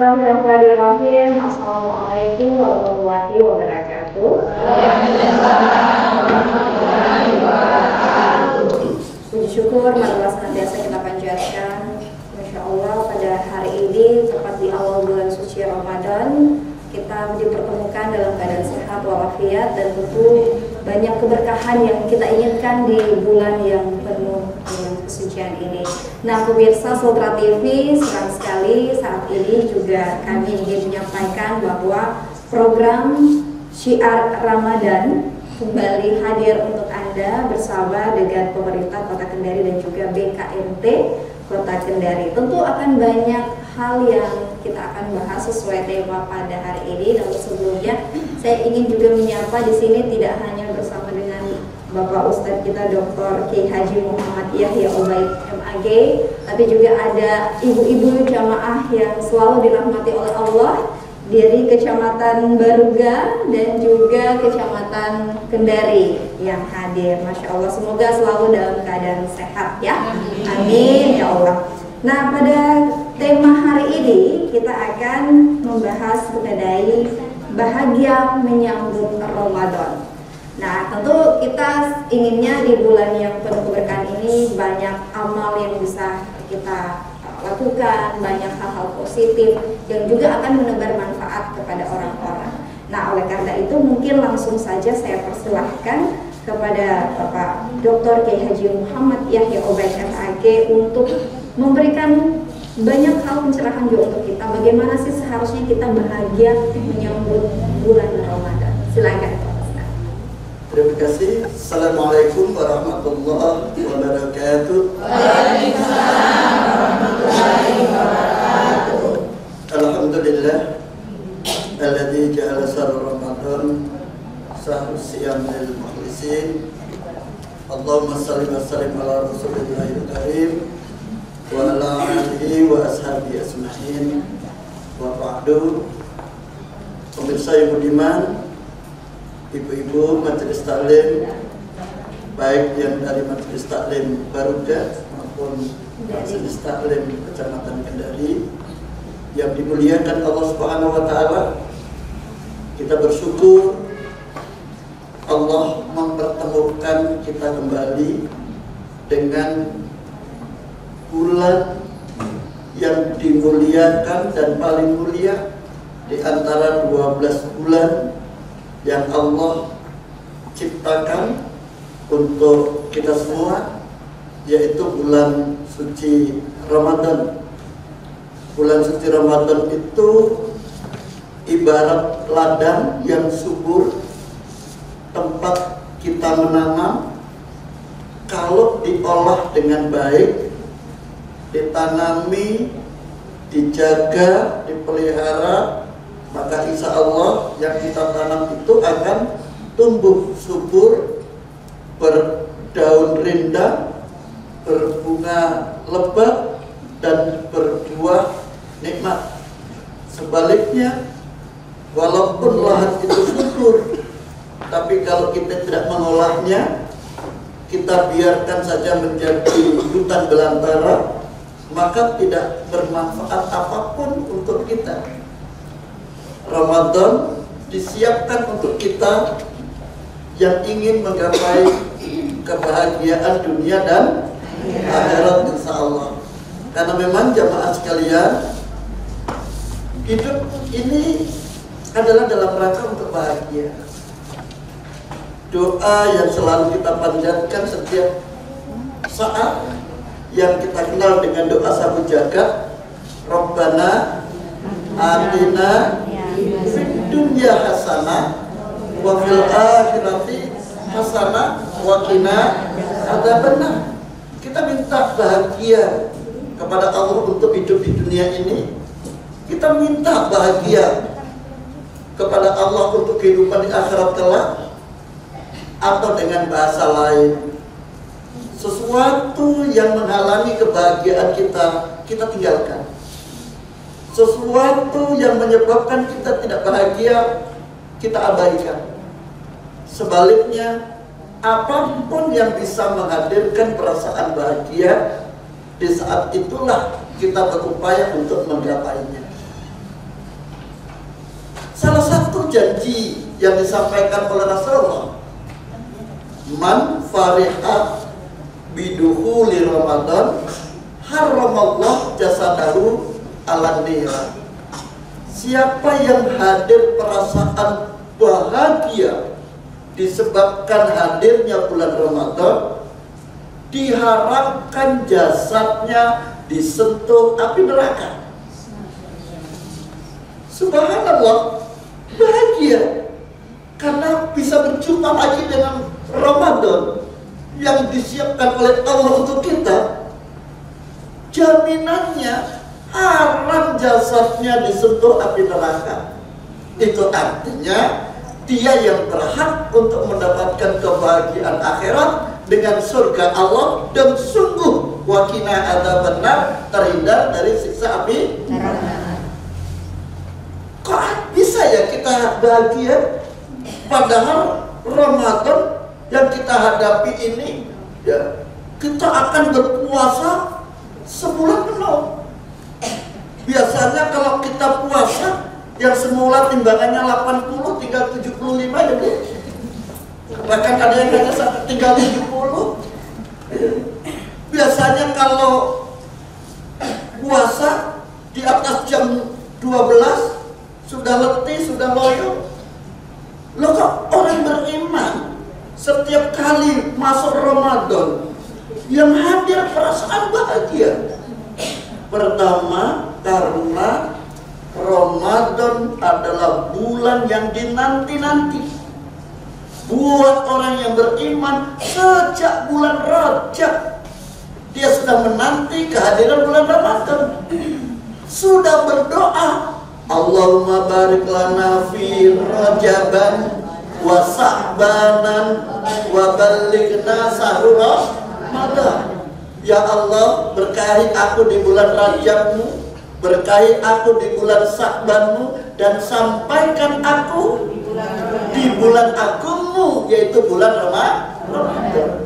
Bismillahirrahmanirrahim. Assalamualaikum warahmatullahi wabarakatuh. Puji syukur marilah senantiasa kita panjatkan. Masya Allah, pada hari ini tepat di awal bulan suci Ramadan, kita dipertemukan dalam keadaan sehat walafiat dan tentu banyak keberkahan yang kita inginkan di bulan yang penuh dengan kesucian ini. Nah, pemirsa Sultra TV, senang sekali saat ini juga kami ingin menyampaikan bahwa program Syiar Ramadan kembali hadir untuk Anda bersama dengan pemerintah Kota Kendari dan juga BKMT Kota Kendari. Tentu akan banyak hal yang kita akan bahas sesuai tema pada hari ini. Namun sebelumnya saya ingin juga menyapa di sini tidak hanya bersama dengan Bapak Ustadz kita Dr. Kiai Haji Muhammad Yahya Ubaid MAG, tapi juga ada ibu-ibu jamaah yang selalu dirahmati oleh Allah dari Kecamatan Baruga dan juga Kecamatan Kendari yang hadir. Masya Allah, semoga selalu dalam keadaan sehat ya. Amin ya Allah. Nah, pada tema hari ini kita akan membahas mengenai bahagia menyambut Ramadan. Nah, tentu kita inginnya di bulan yang penuh keberkahan ini banyak amal yang bisa kita lakukan, banyak hal-hal positif yang juga akan menebar manfaat kepada orang-orang. Nah, oleh karena itu mungkin langsung saja saya persilahkan kepada Bapak Dr. Kiai Haji Muhammad Yahya Ubaid MAG untuk memberikan banyak hal pencerahan juga untuk kita. Bagaimana sih seharusnya kita bahagia menyambut bulan Ramadan? Silakan. Terima kasih. Assalamualaikum warahmatullahi wabarakatuh. Waalaikumsalam warahmatullahi wabarakatuh. Alhamdulillah alladzi ja'ala syahr Ramadan syahrul siyam lil mukhlisin. Allahumma shalli wa sallim ala rasulillahil karim wa ala alihi wa ashabihi ajma'in. Wa ba'du. Pemirsa yang budiman, ibu-ibu majelis taklim, baik yang dari majelis taklim Baruga maupun majelis taklim Kecamatan Kendari yang dimuliakan Allah Subhanahu wa taala, kita bersyukur Allah mempertemukan kita kembali dengan bulan yang dimuliakan dan paling mulia di antara 12 bulan yang Allah ciptakan untuk kita semua, yaitu bulan suci Ramadan. Bulan suci Ramadan itu ibarat ladang yang subur, tempat kita menanam. Kalau diolah dengan baik, ditanami, dijaga, dipelihara, maka insya Allah yang kita tanam itu akan tumbuh subur, berdaun rindang, berbunga lebat, dan berbuah nikmat. Sebaliknya, walaupun lahan itu subur, tapi kalau kita tidak mengolahnya, kita biarkan saja menjadi hutan belantara, maka tidak bermanfaat apapun untuk kita. Ramadan disiapkan untuk kita yang ingin menggapai kebahagiaan dunia dan akhirat insya Allah. Karena memang jamaah sekalian, hidup ini adalah dalam rangka untuk bahagia. Doa yang selalu kita panjatkan setiap saat, yang kita kenal dengan doa sabu jagat, Rabbana atina fid dunya hasanah wa fil akhirati hasanah wa qina adzabannar. Kita minta bahagia kepada Allah untuk hidup di dunia ini. Kita minta bahagia kepada Allah untuk kehidupan di akhirat kelak. Atau dengan bahasa lain, sesuatu yang menghalangi kebahagiaan kita, kita tinggalkan. Sesuatu yang menyebabkan kita tidak bahagia, kita abaikan. Sebaliknya, apapun yang bisa menghadirkan perasaan bahagia, di saat itulah kita berupaya untuk menggapainya. janji yang disampaikan oleh Rasulullah. Man fariha bidukhuli Ramadan haramallah jasadahu ala nira. Siapa yang hadir perasaan bahagia disebabkan hadirnya bulan Ramadan, diharapkan jasadnya disentuh api neraka. Subhanallah, bahagia karena bisa berjumpa lagi dengan Ramadan yang disiapkan oleh Allah untuk kita. Jaminannya haram jasadnya disentuh api neraka. Itu artinya dia yang berhak untuk mendapatkan kebahagiaan akhirat dengan surga Allah, dan sungguh wakina adzabannar, terhindar dari siksa api neraka. Kok bisa ya kita bahagia padahal Ramadan yang kita hadapi ini ya, kita akan berpuasa sebulan penuh. Biasanya kalau kita puasa yang semula timbangannya 80 tinggal 75 ya Bu. Bahkan ada yang hanya tinggal 70. Biasanya kalau puasa di atas jam 12 sudah letih, sudah loyo. Loh, kok orang beriman setiap kali masuk Ramadan yang hadir perasaan bahagia? Pertama, karena Ramadan adalah bulan yang dinanti-nanti. Buat orang yang beriman sejak bulan Rajab dia sudah menanti kehadiran bulan Ramadan. Sudah berdoa, Allahumma barik lana fi Rajaban wa Sa'banan wa ballighna sahur Ramadan. Ya Allah, berkahi aku di bulan Rajabmu, berkahi aku di bulan Sa'banmu, dan sampaikan aku di bulan agungmu, yaitu bulan Ramadan.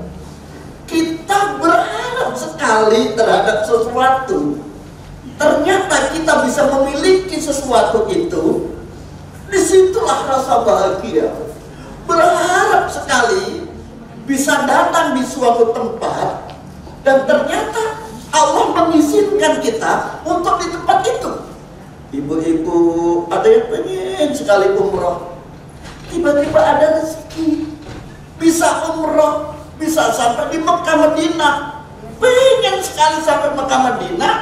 Kita berharap sekali terhadap sesuatu. Ternyata kita bisa memiliki sesuatu itu. Disitulah rasa bahagia. Berharap sekali bisa datang di suatu tempat, dan ternyata Allah mengizinkan kita untuk di tempat itu. Ibu-ibu ada yang pengen sekali umroh, tiba-tiba ada rezeki bisa umroh, bisa sampai di Mekah Madinah. Pengen sekali sampai Mekah Madinah,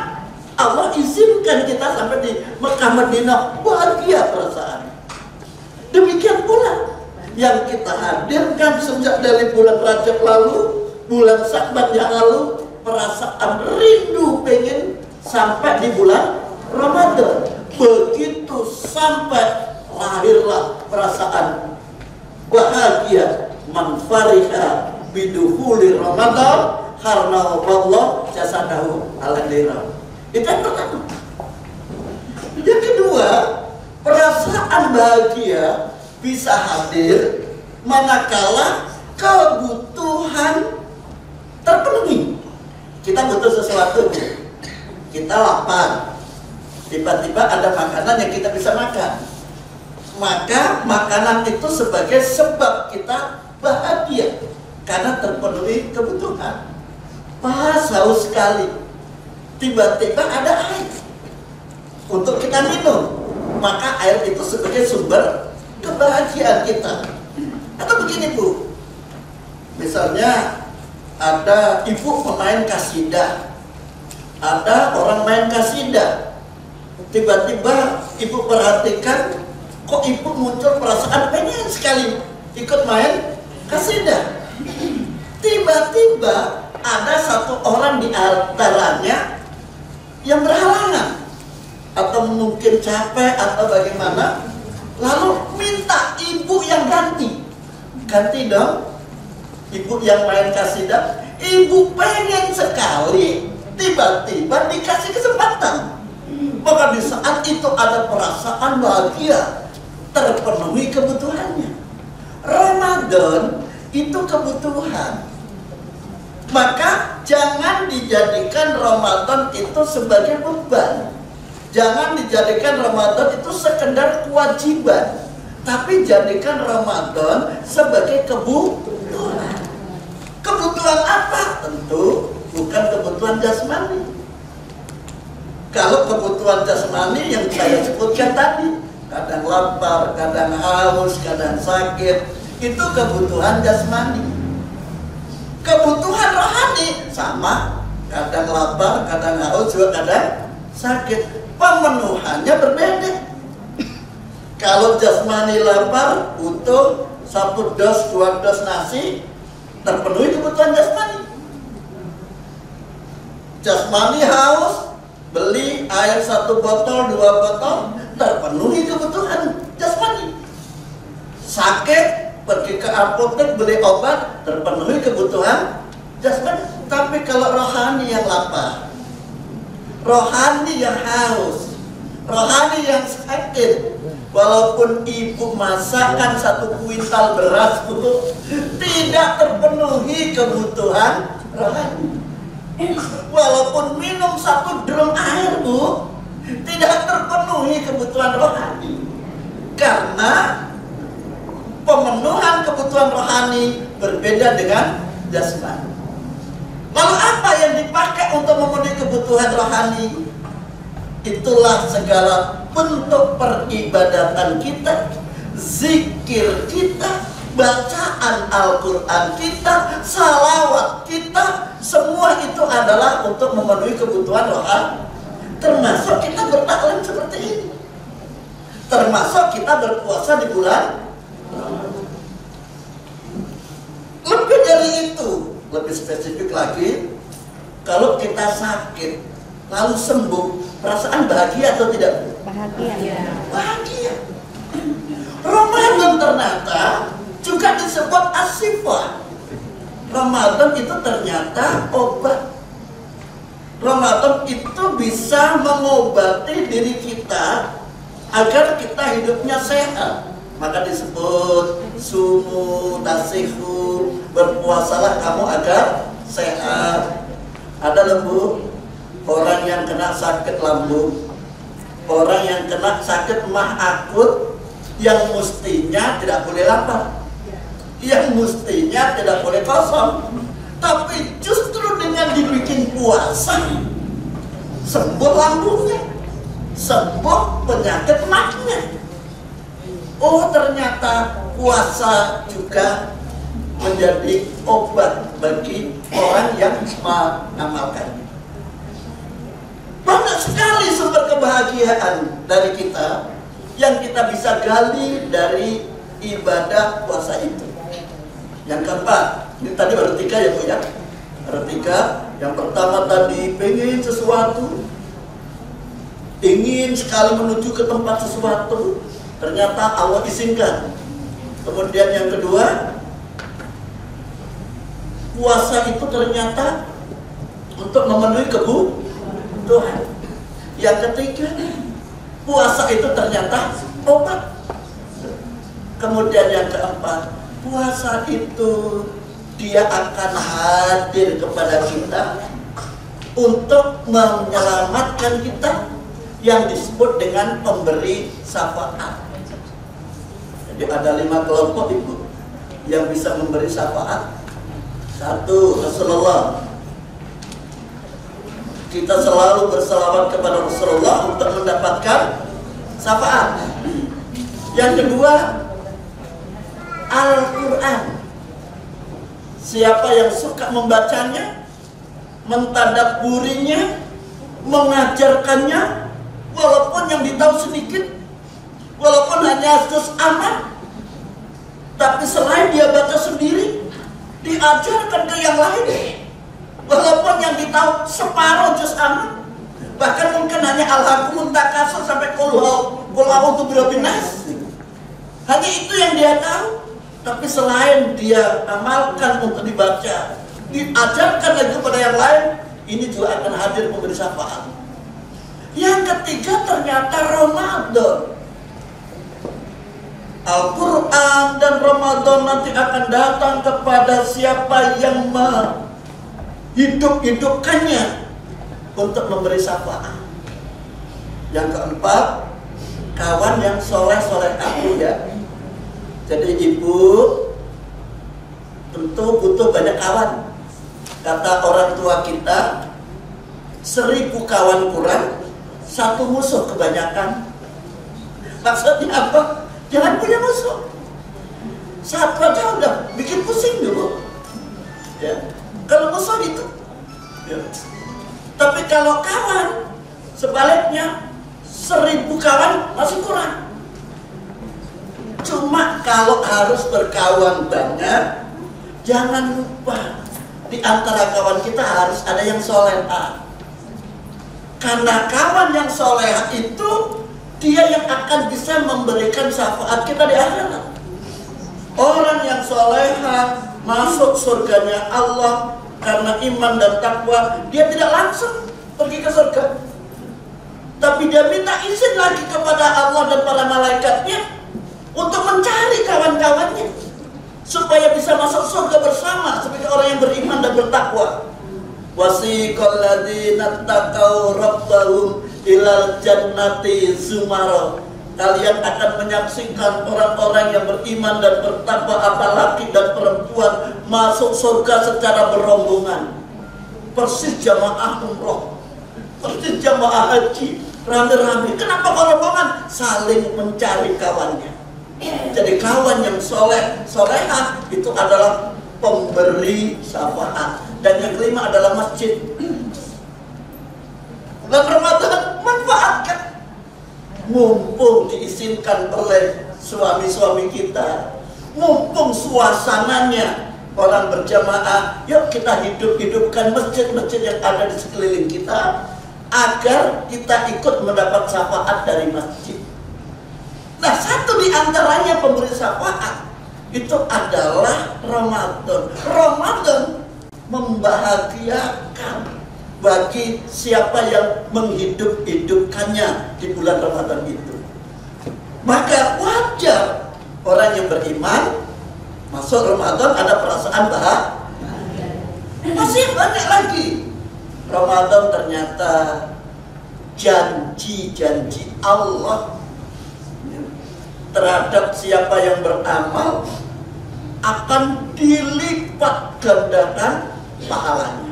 Allah izinkan kita sampai di Mekah Madinah, bahagia perasaan. Demikian pula yang kita hadirkan sejak dari bulan Rajab lalu, bulan Sa'ban yang lalu, perasaan rindu pengen sampai di bulan Ramadan. Begitu sampai lahirlah perasaan bahagia. Man fariha bidukhuli Ramadan karena Allah jasadahu ala nira. Itu yang pertama. Yang kedua, perasaan bahagia bisa hadir manakala kebutuhan terpenuhi. Kita butuh sesuatu, kita lapar, tiba-tiba ada makanan yang kita bisa makan, maka makanan itu sebagai sebab kita bahagia karena terpenuhi kebutuhan. Pas haus sekali, tiba-tiba ada air untuk kita minum, maka air itu sebagai sumber kebahagiaan kita. Atau begini Bu, misalnya ada ibu pemain kasidah, ada orang main kasidah, tiba-tiba ibu perhatikan kok ibu muncul perasaan pengen sekali ikut main kasidah. Tiba-tiba ada satu orang di antaranya yang berhalangan, atau mungkin capek atau bagaimana, lalu minta ibu yang ganti dong. Ibu yang main kasidah, ibu pengen sekali, tiba-tiba dikasih kesempatan. Maka di saat itu ada perasaan bahagia, terpenuhi kebutuhannya. Ramadan itu kebutuhan. Maka jangan dijadikan Ramadan itu sebagai beban. Jangan dijadikan Ramadan itu sekedar kewajiban. Tapi jadikan Ramadan sebagai kebutuhan. Kebutuhan apa? Tentu bukan kebutuhan jasmani. Kalau kebutuhan jasmani yang saya sebutkan tadi, kadang lapar, kadang haus, kadang sakit, itu kebutuhan jasmani. Kebutuhan rohani sama, kadang lapar, kadang haus, juga kadang sakit. Pemenuhannya berbeda. Kalau jasmani lapar, butuh 1 dos, 2 dos nasi, terpenuhi kebutuhan jasmani. Jasmani haus, beli air 1 botol, 2 botol, terpenuhi kebutuhan jasmani. Sakit, pergi ke apotek beli obat, terpenuhi kebutuhan jasmani. Tapi kalau rohani yang lapar, rohani yang haus, rohani yang sakit, walaupun ibu masakkan 1 kuintal beras itu tidak terpenuhi kebutuhan rohani. Walaupun minum 1 drum air bu, tidak terpenuhi kebutuhan rohani. Karena pemenuhan kebutuhan rohani berbeda dengan jasmani. Lalu apa yang dipakai untuk memenuhi kebutuhan rohani? Itulah segala bentuk peribadatan kita, zikir kita, bacaan Al-Quran kita, salawat kita, semua itu adalah untuk memenuhi kebutuhan rohani. Termasuk kita bertaklim seperti ini, termasuk kita berpuasa di bulan Ramadan. Lebih dari itu, lebih spesifik lagi, kalau kita sakit lalu sembuh, perasaan bahagia atau tidak? Bahagia. Bahagia. Ramadan ternyata juga disebut as-sifah. Ramadan itu ternyata obat. Ramadan itu bisa mengobati diri kita agar kita hidupnya sehat. Maka disebut sumu tasihu, berpuasalah kamu agar sehat. Ada lembu, orang yang kena sakit lambung, orang yang kena sakit mah akut, yang mestinya tidak boleh lapar, yang mestinya tidak boleh kosong, tapi justru dengan dibikin puasa sembuh lambungnya, sembuh penyakit mahnya. Oh, ternyata puasa juga menjadi obat bagi orang yang mengamalkannya. Banyak sekali sumber kebahagiaan dari kita yang kita bisa gali dari ibadah puasa itu. Yang keempat, ini tadi baru 3 ya Bu ya. Baru 3. Yang pertama tadi pengen sesuatu, ingin sekali menuju ke tempat sesuatu, ternyata Allah izinkan. Kemudian yang kedua, puasa itu ternyata untuk memenuhi kebutuhan. Yang ketiga, puasa itu ternyata obat. Kemudian yang keempat, puasa itu dia akan hadir kepada kita untuk menyelamatkan kita, yang disebut dengan pemberi syafaat. Jadi ada 5 kelompok Ibu yang bisa memberi syafaat. 1, Rasulullah. Kita selalu berselawat kepada Rasulullah untuk mendapatkan syafaat. Yang kedua, Al-Quran. Siapa yang suka membacanya, mentadabburinya, mengajarkannya, walaupun yang ditahu sedikit, walaupun hanya juz amat, tapi selain dia baca sendiri, diajarkan ke yang lain, walaupun yang ditahu separuh juz amat, bahkan mungkin hanya al-hakumun takasur sampai qul a'udzu birabbin nas, hanya itu yang dia tahu. Tapi selain dia amalkan untuk dibaca, diajarkan lagi kepada yang lain, ini juga akan hadir memberi syafaat. Yang ketiga ternyata Ramadan. Al-Quran dan Ramadan nanti akan datang kepada siapa yang menghidup-hidupkannya untuk memberi syafaat. Yang keempat, kawan yang soleh-soleh aku ya, Jadi ibu tentu butuh banyak kawan. Kata orang tua kita, 1000 kawan kurang, 1 musuh kebanyakan. Maksudnya apa? Jangan punya musuh. Satu aja udah bikin pusing dulu. Ya. Kalau musuh itu. Ya. Tapi kalau kawan, sebaliknya 1000 kawan masih kurang. Cuma kalau harus berkawan banyak, jangan lupa di antara kawan kita harus ada yang soleha. Karena kawan yang soleha itu dia yang akan bisa memberikan syafaat kita di akhirat. Orang yang soleha masuk surganya Allah karena iman dan takwa, dia tidak langsung pergi ke surga, tapi dia minta izin lagi kepada Allah dan para malaikatnya untuk mencari kawan-kawannya supaya bisa masuk surga bersama sebagai orang yang beriman dan bertakwa. Wasiqal ladzina taqaw rabbahum ilal jannati zumara. Kalian akan menyaksikan orang-orang yang beriman dan bertakwa, apalagi dan perempuan, masuk surga secara berombongan. Persis jamaah umroh, persis jamaah haji, rame-rame. Kenapa rombongan? Saling mencari kawannya. Jadi kawan yang solehah itu adalah pemberi syafaat. Dan yang kelima adalah masjid. Bulan Ramadan, manfaatkan. Mumpung diizinkan oleh suami-suami kita, mumpung suasananya orang berjamaah, yuk kita hidupkan masjid-masjid yang ada di sekeliling kita, agar kita ikut mendapat syafaat dari masjid. Nah, satu di antaranya pemberi syafaat itu adalah Ramadan. Ramadan membahagiakan bagi siapa yang menghidup-hidupkannya di bulan Ramadan itu. Maka wajar orang yang beriman masuk Ramadan ada perasaan bahagia. Masih banyak lagi. Ramadan ternyata janji-janji Allah terhadap siapa yang beramal akan dilipat gandakan pahalanya,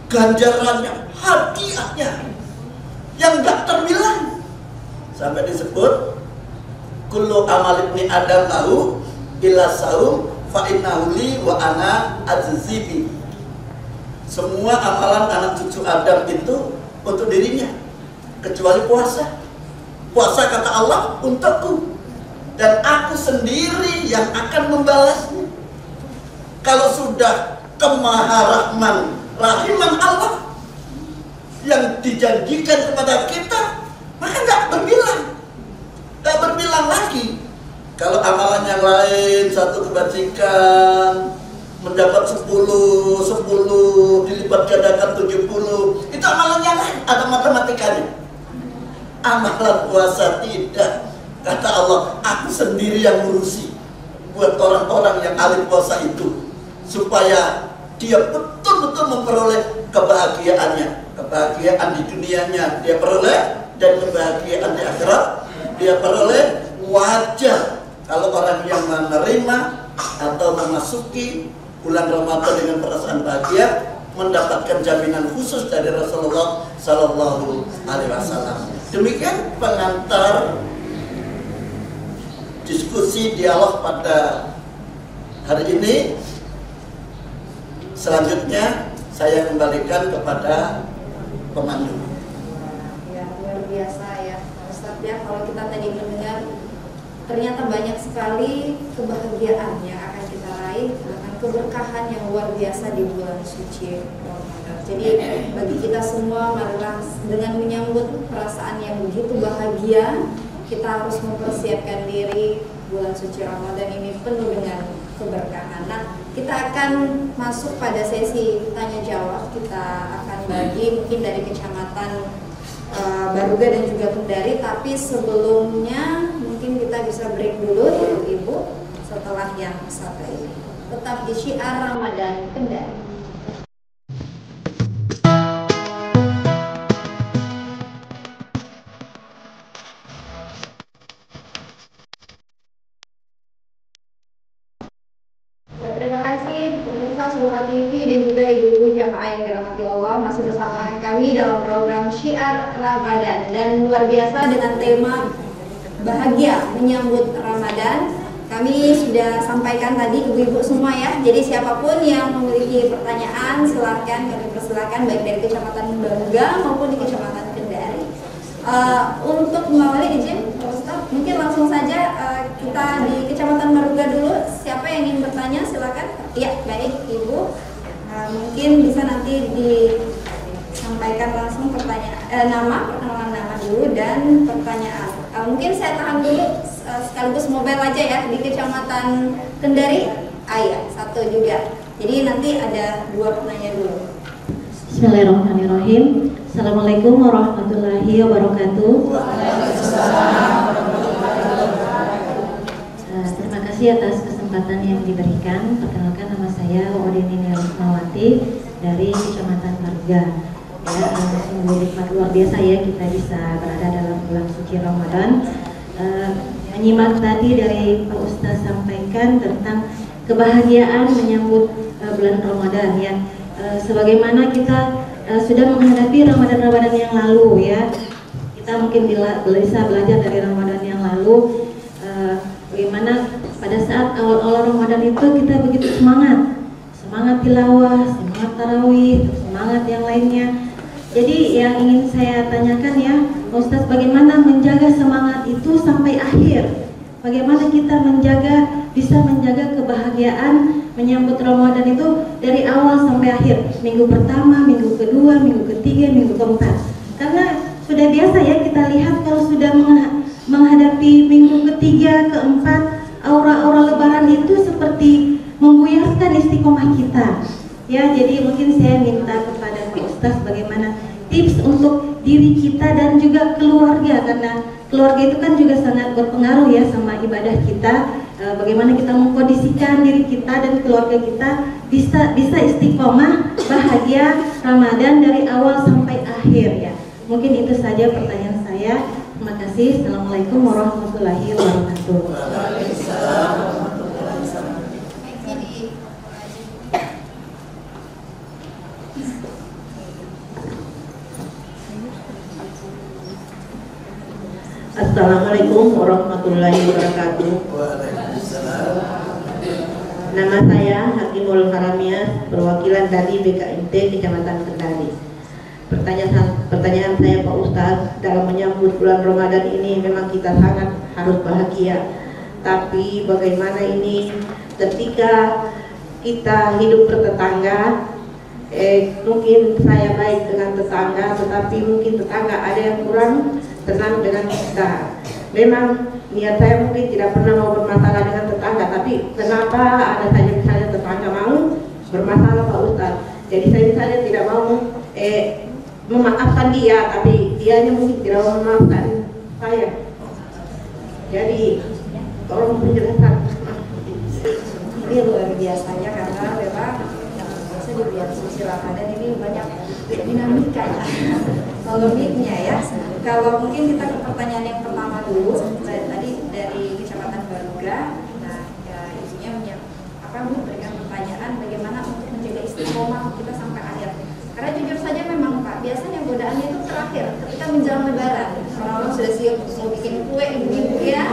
ganjarannya, hadiahnya yang gak terbilang. Sampai disebut kullu amal ibni adam lahu illa saum fa innahu li wa ana ajzibi. Semua amalan anak cucu Adam itu untuk dirinya kecuali puasa. Puasa kata Allah untukku dan aku sendiri yang akan membalasnya. Kalau sudah kemaharahman rahiman Allah yang dijanjikan kepada kita, maka nggak berbilang lagi. Kalau amalan yang lain, satu kebajikan mendapat 10 dilipat gandakan 70, itu amalan yang lain, ada matematikanya. Amalan puasa tidak. Kata Allah, aku sendiri yang ngurusi buat orang-orang yang ahli puasa itu, supaya dia betul-betul memperoleh kebahagiaannya. Kebahagiaan di dunianya dia peroleh, dan kebahagiaan di akhirat dia peroleh. Wajar kalau orang yang menerima atau memasuki bulan Ramadan dengan perasaan bahagia mendapatkan jaminan khusus dari Rasulullah Sallallahu Alaihi Wasallam. Demikian pengantar diskusi dialog pada hari ini. Selanjutnya saya kembalikan kepada pemandu. Ya, luar biasa ya Ustaz ya. Kalau kita tadi mendengar, ternyata banyak sekali kebahagiaan yang akan kita raih, bahkan keberkahan yang luar biasa di bulan suci Ramadan. Jadi bagi kita semua, marilah dengan menyambut perasaan yang begitu bahagia, kita harus mempersiapkan diri. Bulan suci Ramadan ini penuh dengan keberkahan. Nah, kita akan masuk pada sesi tanya jawab. Kita akan bagi mungkin dari kecamatan Baruga dan juga Kendari, tapi sebelumnya mungkin kita bisa break dulu ibu-ibu setelah yang satu ini. Tetap di Syiar Ramadan Kendari. dan juga ibu-ibu jamaah yang dirahmati Allah, masih bersama kami dalam program Syiar Ramadan. Dan luar biasa dengan tema bahagia menyambut Ramadan. Kami sudah sampaikan tadi ibu-ibu semua ya. Jadi siapapun yang memiliki pertanyaan silahkan kami persilakan, baik dari Kecamatan Baruga maupun di Kecamatan Kendari. Untuk mengawali izin Pak Ustaz, mungkin langsung saja kita di Kecamatan Baruga dulu. Siapa yang ingin bertanya silakan. Ya, baik Ibu. Mungkin bisa nanti disampaikan langsung perkenalan nama dulu dan pertanyaan. Mungkin saya tahan dulu sekaligus mobile aja ya di Kecamatan Kendari. Ya, satu juga. Jadi nanti ada 2 penanya dulu. Bismillahirrahmanirrahim. Assalamualaikum warahmatullahi wabarakatuh. Terima kasih atas kesempatan yang diberikan. Perkenalkan, nama saya Odini Rismawati dari Kecamatan Baruga. Ya, sungguh nikmat luar biasa ya kita bisa berada dalam bulan suci Ramadan. Menyimak tadi dari Pak Ustaz sampaikan tentang kebahagiaan menyambut bulan Ramadan ya. Sebagaimana kita sudah menghadapi Ramadan yang lalu ya, kita mungkin bisa belajar dari Ramadan yang lalu, bagaimana pada saat awal-awal Ramadan itu kita begitu semangat tilawah, semangat tarawih, semangat yang lainnya. Jadi yang ingin saya tanyakan ya Ustaz, bagaimana menjaga semangat itu sampai akhir? Bagaimana kita bisa menjaga kebahagiaan menyambut Ramadan itu dari awal sampai akhir, minggu pertama, minggu kedua, minggu ketiga, minggu keempat. Karena sudah biasa ya kita lihat kalau sudah menghadapi minggu ketiga, keempat, aura-aura lebaran itu seperti membuyarkan istiqomah kita. Ya, jadi mungkin saya minta kepada Pak Ustaz bagaimana tips untuk diri kita dan juga keluarga, karena keluarga itu kan juga sangat berpengaruh ya sama ibadah kita. Bagaimana kita mengkondisikan diri kita dan keluarga kita bisa istiqomah bahagia Ramadan dari awal sampai akhir ya. Mungkin itu saja pertanyaan saya. Terima kasih. Assalamualaikum warahmatullahi wabarakatuh. Assalamualaikum warahmatullahi wabarakatuh. Nama saya Hakimul Haramiah, perwakilan dari BKMT Kecamatan Kendari. Pertanyaan saya Pak Ustadz, dalam menyambut bulan Ramadan ini memang kita sangat harus bahagia. Tapi bagaimana ini ketika kita hidup bertetangga, mungkin saya baik dengan tetangga, tetapi mungkin tetangga ada yang kurang tenang dengan kita. Memang niat saya mungkin tidak pernah mau bermasalah dengan tetangga, tapi kenapa ada saja misalnya tetangga mau bermasalah Pak Ustadz. Jadi saya misalnya tidak mau memaafkan dia, tapi dianya mungkin tidak mau memaafkan saya. Jadi tolong penjelasan. Ini luar biasanya karena memang biasa di bulan suci Ramadan ini banyak dinamika ya, polemiknya ya. Kalau mungkin kita ke pertanyaan yang pertama dulu, tadi dari Kecamatan Baruga. Nah, ya, isunya memberikan pertanyaan bagaimana untuk menjaga istiqomah kita sampai akhir. Karena jujur saja memang Pak, biasanya godaannya itu terakhir ketika menjelang Lebaran. Orang-orang sudah siap mau bikin kue, ibu-ibu ya,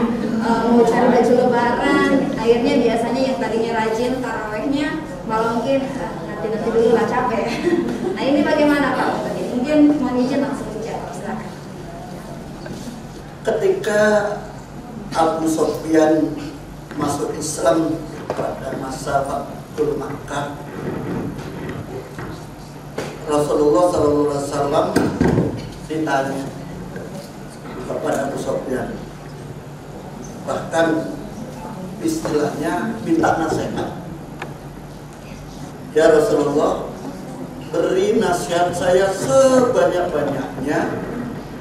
mau cari baju Lebaran. Akhirnya biasanya yang tadinya rajin tarawehnya malah mungkin nanti dulu lah capek. Nah ini bagaimana Pak? Mungkin mau izin langsung dijawab, silakan. Ketika Abu Sufyan masuk Islam pada masa Fathul Makkah, Rasulullah SAW ditanya kepada Abu Sufyan, bahkan istilahnya minta nasihat. Ya Rasulullah, beri nasihat saya sebanyak-banyaknya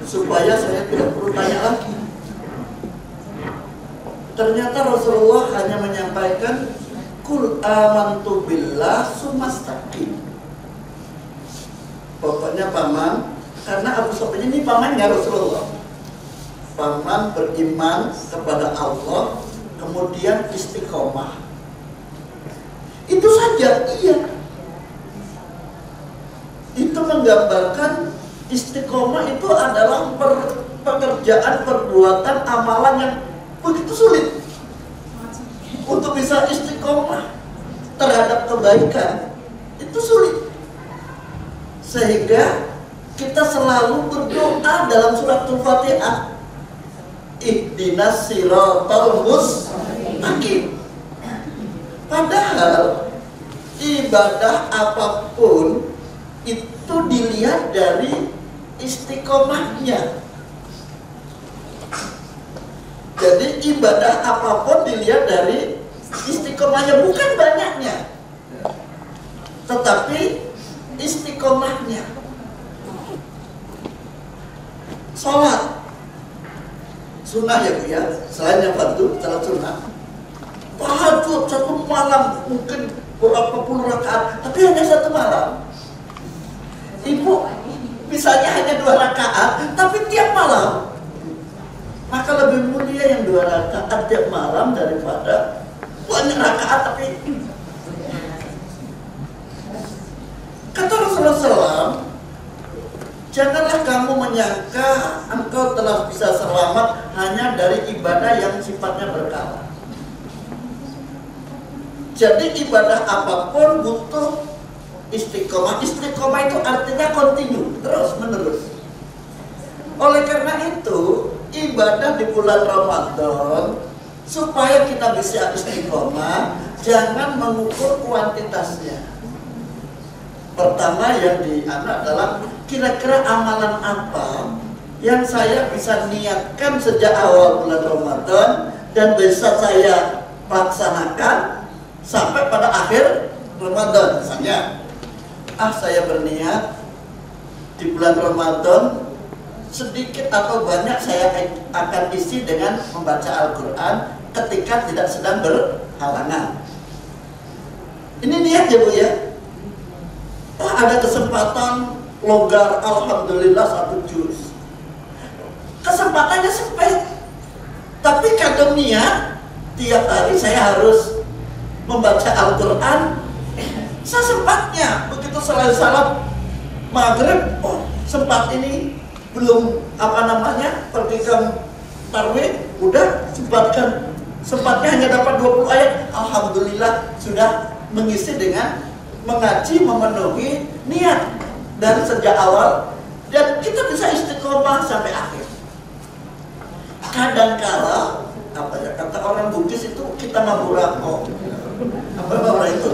supaya saya tidak perlu tanya lagi. Ternyata Rasulullah hanya menyampaikan Qul amantu billah sumastaqim. Pokoknya paman, karena Abu Sufyan ini pamannya Rasulullah. Paman beriman kepada Allah, kemudian istiqomah. Itu saja, iya. menggambarkan istiqomah itu adalah pekerjaan, perbuatan, amalan yang begitu sulit untuk bisa istiqomah terhadap kebaikan. Itu sulit, sehingga kita selalu berdoa dalam surat Al-Fatihah, ihdinas siratal mustaqim. Padahal ibadah apapun itu dilihat dari istiqomahnya. Jadi ibadah apapun dilihat dari istiqomahnya, bukan banyaknya, tetapi istiqomahnya. Sholat sunnah ya Bu ya, selain yang fardu, salat sunnah. Tahajud satu malam mungkin berapa puluh rakaat, tapi hanya satu malam. Ibu misalnya hanya 2 rakaat, tapi tiap malam, maka lebih mulia yang 2 rakaat tiap malam daripada banyak rakaat tapi. Kata Rasulullah SAW, janganlah kamu menyangka engkau telah bisa selamat hanya dari ibadah yang sifatnya berkala. Jadi ibadah apapun butuh istiqomah. Istiqomah itu artinya continue, terus menerus. Oleh karena itu, ibadah di bulan Ramadan, supaya kita bisa istiqomah, jangan mengukur kuantitasnya. Pertama yang dianak adalah kira-kira amalan apa yang saya bisa niatkan sejak awal bulan Ramadan dan bisa saya laksanakan sampai pada akhir Ramadan. Misalnya, saya berniat di bulan Ramadan sedikit atau banyak saya akan isi dengan membaca Al-Quran ketika tidak sedang berhalangan. Ini niat ya Bu ya. Ada kesempatan longgar, alhamdulillah 1 juz. Kesempatannya sempit, tapi kadang niat tiap hari saya harus membaca Al-Quran sesempatnya. Begitu selesai salat maghrib, sempat ini belum pergi ke tarawih, udah sempatnya hanya dapat 20 ayat, alhamdulillah sudah mengisi dengan mengaji, memenuhi niat dari sejak awal, dan kita bisa istiqomah sampai akhir. Kadangkala kata orang Bugis itu kita maburakoh. Apa orang itu?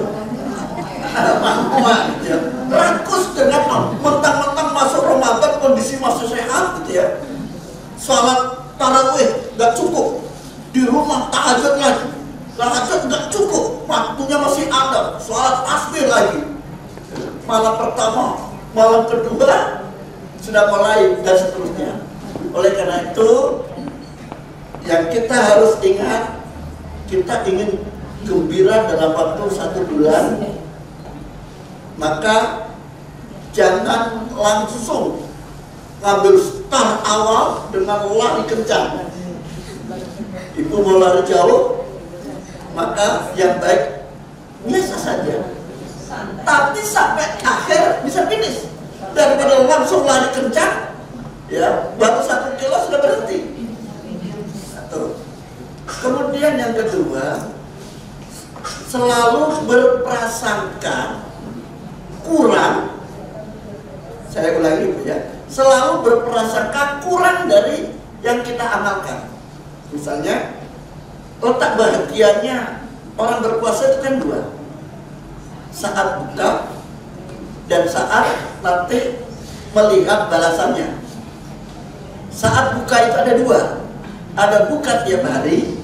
Ya. Rakus dengan mentang-mentang masuk Ramadan kondisi masih sehat gitu ya. Salat tarawih nggak cukup, di rumah tahajud lagi. Tahajud nggak cukup, waktunya masih ada. Salat tasbih lagi. Malam pertama, malam kedua sudah mulai dan seterusnya. Oleh karena itu, yang kita harus ingat, kita ingin gembira dalam waktu 1 bulan, maka jangan langsung ngambil start awal dengan lari kencang. Ibu mau lari jauh, maka yang baik biasa saja, tapi sampai akhir bisa finish, daripada langsung lari kencang, ya baru 1 kilo sudah berhenti. Kemudian yang kedua, selalu berprasangka kurang. Saya ulangi ya, selalu berprasangka kurang dari yang kita amalkan. Misalnya, letak bahagianya orang berpuasa itu kan 2, saat buka dan saat nanti melihat balasannya. Saat buka itu ada 2, ada buka tiap hari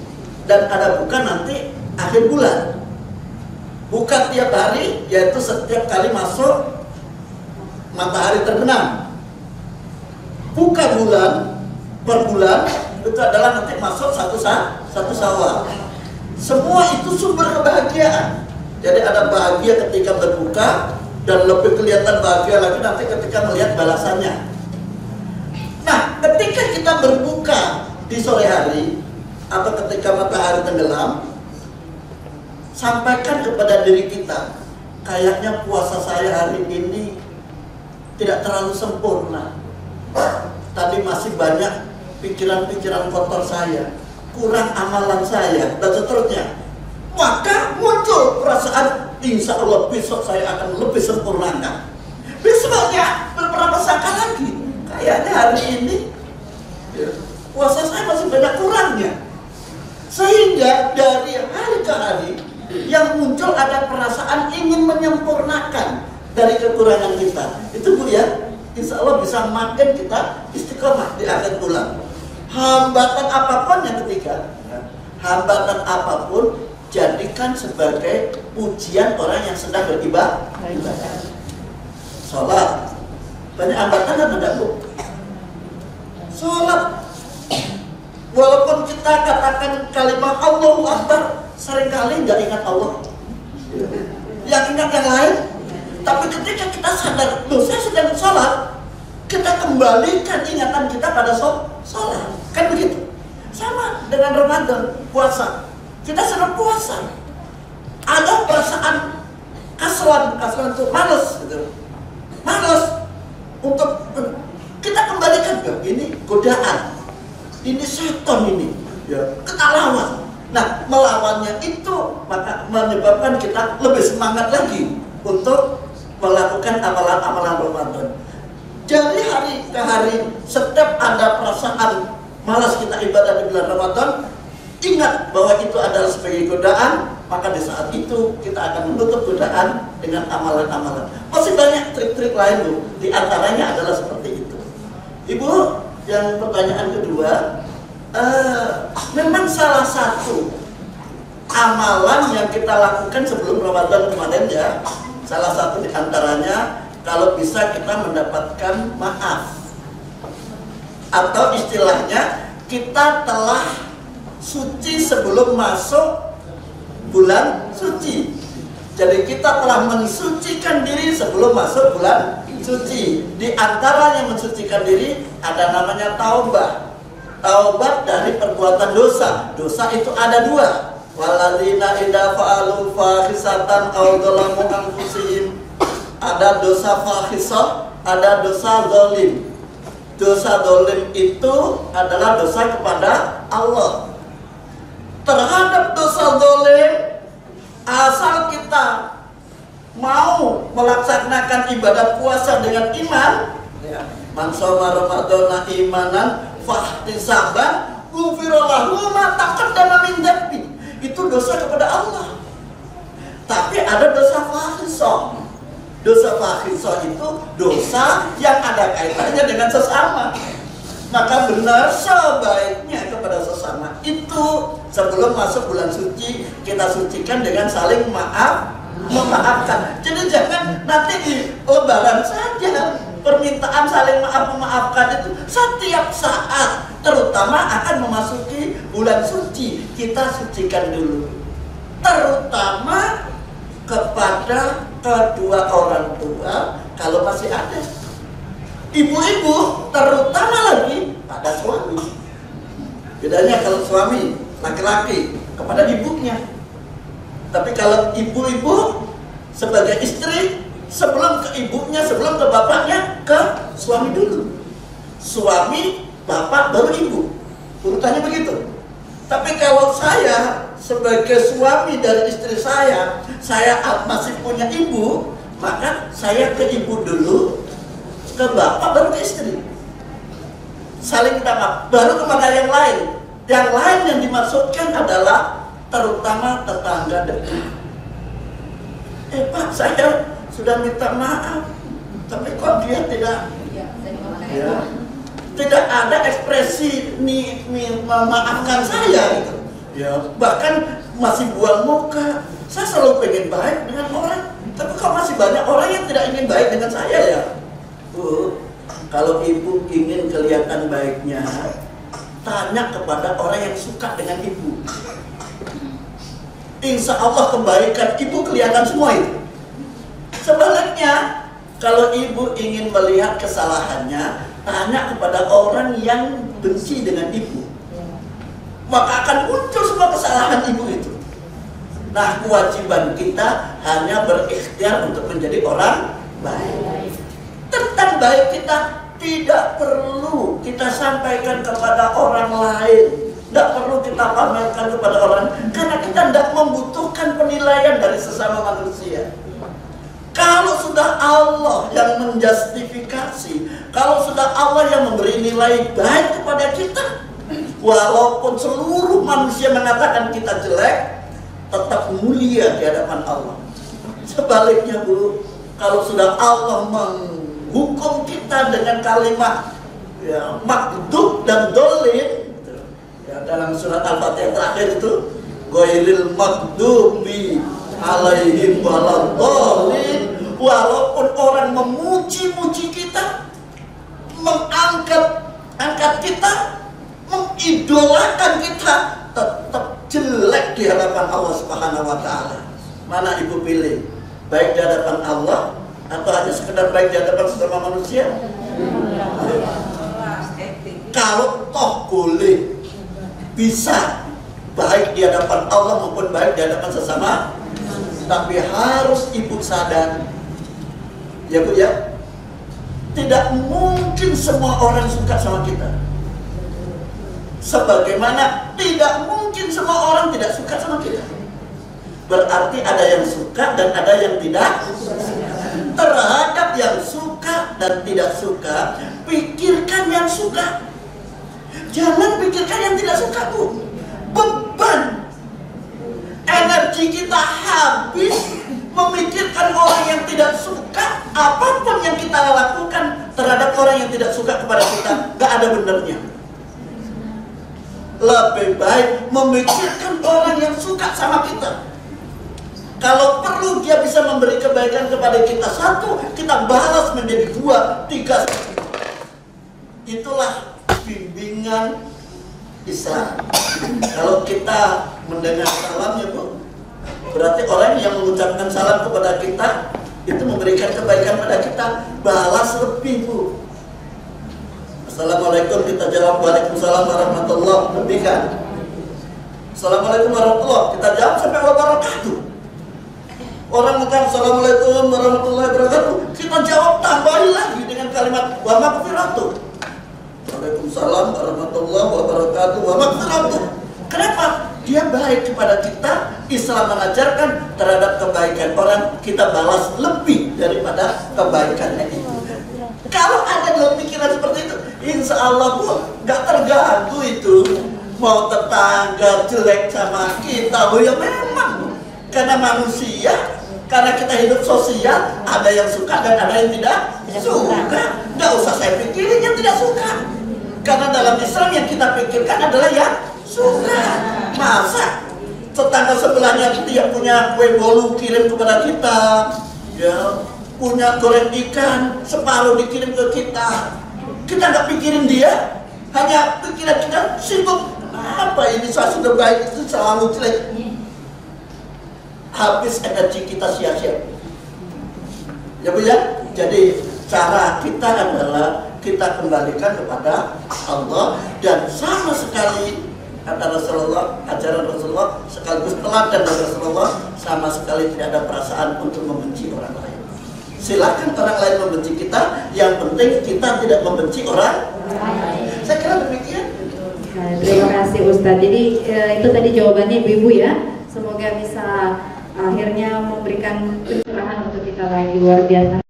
dan ada buka nanti akhir bulan. Buka tiap hari yaitu setiap kali masuk matahari terbenam. Buka bulan per bulan itu adalah nanti masuk satu Syawal. Semua itu sumber kebahagiaan. Jadi ada bahagia ketika berbuka dan lebih kelihatan bahagia lagi nanti ketika melihat balasannya. Nah, ketika kita berbuka di sore hari atau ketika matahari tenggelam, sampaikan kepada diri kita, kayaknya puasa saya hari ini tidak terlalu sempurna. Tadi masih banyak pikiran-pikiran kotor saya, kurang amalan saya, dan seterusnya. Maka muncul perasaan, insya Allah besok saya akan lebih sempurnakan. Besoknya beberapa sangka lagi, kayaknya hari ini puasa saya masih banyak kurangnya. Sehingga dari hari ke hari yang muncul ada perasaan ingin menyempurnakan dari kekurangan kita. Itu Bu ya, insya Allah bisa makin kita istiqomah di akhir bulan. Hambatan apapun yang ketiga, hambatan apapun jadikan sebagai ujian orang yang sedang beribadah. Sholat, banyak hambatan atau tidak Bu? Sholat, walaupun kita katakan kalimat Allahu Akbar, seringkali nggak ingat Allah, yang ingat yang lain. Tapi ketika kita sadar, loh saya sedang sholat, kita kembalikan ingatan kita pada sholat. Kan begitu. Sama dengan Ramadan, puasa. Kita sedang puasa, ada perasaan kaslan itu malas gitu. Malas untuk kita kembalikan ke ini godaan, ini setan ini, ya kita lawan. Nah, melawannya itu maka menyebabkan kita lebih semangat lagi untuk melakukan amalan-amalan Ramadan. Dari hari ke hari, setiap ada perasaan malas kita ibadah di bulan Ramadan, ingat bahwa itu adalah sebagai godaan, maka di saat itu kita akan menutup godaan dengan amalan-amalan. Masih banyak trik-trik lain Bu, di antaranya adalah seperti itu. Ibu, yang pertanyaan kedua, memang salah satu amalan yang kita lakukan sebelum Ramadan kemarin ya, salah satu di antaranya kalau bisa kita mendapatkan maaf, atau istilahnya kita telah suci sebelum masuk bulan suci. Jadi kita telah mensucikan diri sebelum masuk bulan suci. Di antara yang mensucikan diri ada namanya taubah. Taubat dari perbuatan dosa. Dosa itu ada dua. Walladzina idza fa'alu fahisatan aw dzalamu anfusihim. Ada dosa fahisah, ada dosa zalim. Dosa zalim itu adalah dosa kepada Allah. Terhadap dosa zalim, asal kita mau melaksanakan ibadah puasa dengan iman, man shoma ramadhana imanan fahtisaban ghufira lahu ma taqaddama min dzambi. Itu dosa kepada Allah. Tapi ada dosa fahisah. Dosa fahisah itu dosa yang ada kaitannya dengan sesama. Maka benar sebaiknya kepada sesama itu sebelum masuk bulan suci kita sucikan dengan saling memaafkan. Jadi jangan nanti di lebaran saja permintaan saling memaafkan itu setiap saat, terutama akan memasuki bulan suci kita sucikan dulu, terutama kepada kedua orang tua kalau masih ada. Ibu-ibu terutama lagi pada suami. Bedanya kalau suami laki-laki kepada ibunya. Tapi kalau ibu-ibu sebagai istri, sebelum ke ibunya, sebelum ke bapaknya, ke suami dulu. Suami, bapak, baru ibu. Urutannya begitu. Tapi kalau saya sebagai suami dari istri saya masih punya ibu, maka saya ke ibu dulu, ke bapak, baru ke istri. Saling minta maaf, baru kepada yang lain. Yang lain yang dimaksudkan adalah terutama tetangga dekat. Pak, saya sudah minta maaf, tapi kok dia tidak ada ekspresi memaafkan saya gitu. Bahkan masih buang muka. Saya selalu pengen baik dengan orang, tapi kok masih banyak orang yang tidak ingin baik dengan saya ya. Bu, kalau ibu ingin kelihatan baiknya, tanya kepada orang yang suka dengan ibu. Insya Allah kebaikan ibu kelihatan semua itu. Sebaliknya, kalau ibu ingin melihat kesalahannya, tanya kepada orang yang benci dengan ibu, maka akan muncul semua kesalahan ibu itu. Nah, kewajiban kita hanya berikhtiar untuk menjadi orang baik. Tentang niat baik kita tidak perlu kita sampaikan kepada orang lain, tidak perlu kita pamerkan kepada orang, karena kita tidak membutuhkan penilaian dari sesama manusia. Kalau sudah Allah yang menjustifikasi, kalau sudah Allah yang memberi nilai baik kepada kita, walaupun seluruh manusia mengatakan kita jelek, tetap mulia di hadapan Allah. Sebaliknya Bu, kalau sudah Allah menghukum kita dengan kalimat ya, maghdub dan dolin, ya, dalam surat Al-Fatihah terakhir itu, ghairil maghdubi alaihim waladhdallin, walaupun orang memuji-muji kita, mengangkat kita, mengidolakan kita, tetap jelek di hadapan Allah Subhanahu wa taala. Mana Ibu pilih? Baik di hadapan Allah atau hanya sekedar baik di hadapan sesama manusia? Kalau toh boleh bisa baik di hadapan Allah maupun baik di hadapan sesama, tapi harus Ibu sadar, ya Bu ya, tidak mungkin semua orang suka sama kita. Sebagaimana tidak mungkin semua orang tidak suka sama kita. Berarti ada yang suka dan ada yang tidak. Terhadap yang suka dan tidak suka, pikirkan yang suka. Jangan pikirkan yang tidak suka Bu. Beban energi kita habis memikirkan orang yang tidak suka. Apapun yang kita lakukan terhadap orang yang tidak suka kepada kita, gak ada benernya. Lebih baik memikirkan orang yang suka sama kita. Kalau perlu dia bisa memberi kebaikan kepada kita, satu, kita balas menjadi 2, 3. Itulah bimbingan Islam. Kalau kita mendengar salam ya Bu, berarti orang yang mengucapkan salam kepada kita itu memberikan kebaikan pada kita, balas lebih Bu. Assalamualaikum, kita jawab waalaikumsalam warahmatullahi wabarakatuh. Assalamualaikum warahmatullahi, kita jawab sampai wabarakatuh. Orang mengucap assalamualaikum warahmatullahi wabarakatuh, kita jawab tambahin lagi dengan kalimat wa maghfiratuh. Waalaikumsalam warahmatullahi wabarakatuh wa maghfiratuh. Kenapa? Dia baik kepada kita. Islam mengajarkan terhadap kebaikan orang kita balas lebih daripada kebaikannya itu. Kalau ada dalam pikiran seperti itu, insya Allah Bu, gak terganggu itu. Mau tetangga jelek sama kita, Bu, ya memang. Karena manusia, karena kita hidup sosial, ada yang suka dan ada yang tidak suka. Gak usah saya pikirin yang tidak suka. Karena dalam Islam yang kita pikirkan adalah yang suka. Masa tetangga sebelahnya dia punya kue bolu kirim kepada kita, ya, punya goreng ikan separuh dikirim ke kita, kita nggak pikirin dia, hanya pikiran kita sibuk apa ini saya sudah baik itu selalu jelek, habis energi kita sia-sia. Ya Bu ya, jadi cara kita adalah kita kembalikan kepada Allah, dan sama sekali kata Rasulullah, ajaran Rasulullah sekaligus teladan dari Rasulullah, sama sekali tidak ada perasaan untuk membenci orang lain. Silakan orang lain membenci kita, yang penting kita tidak membenci orang lain. Saya kira demikian. Terima kasih Ustadz. Jadi itu tadi jawabannya Ibu-ibu ya. Semoga bisa akhirnya memberikan pencerahan untuk kita lagi, luar biasa.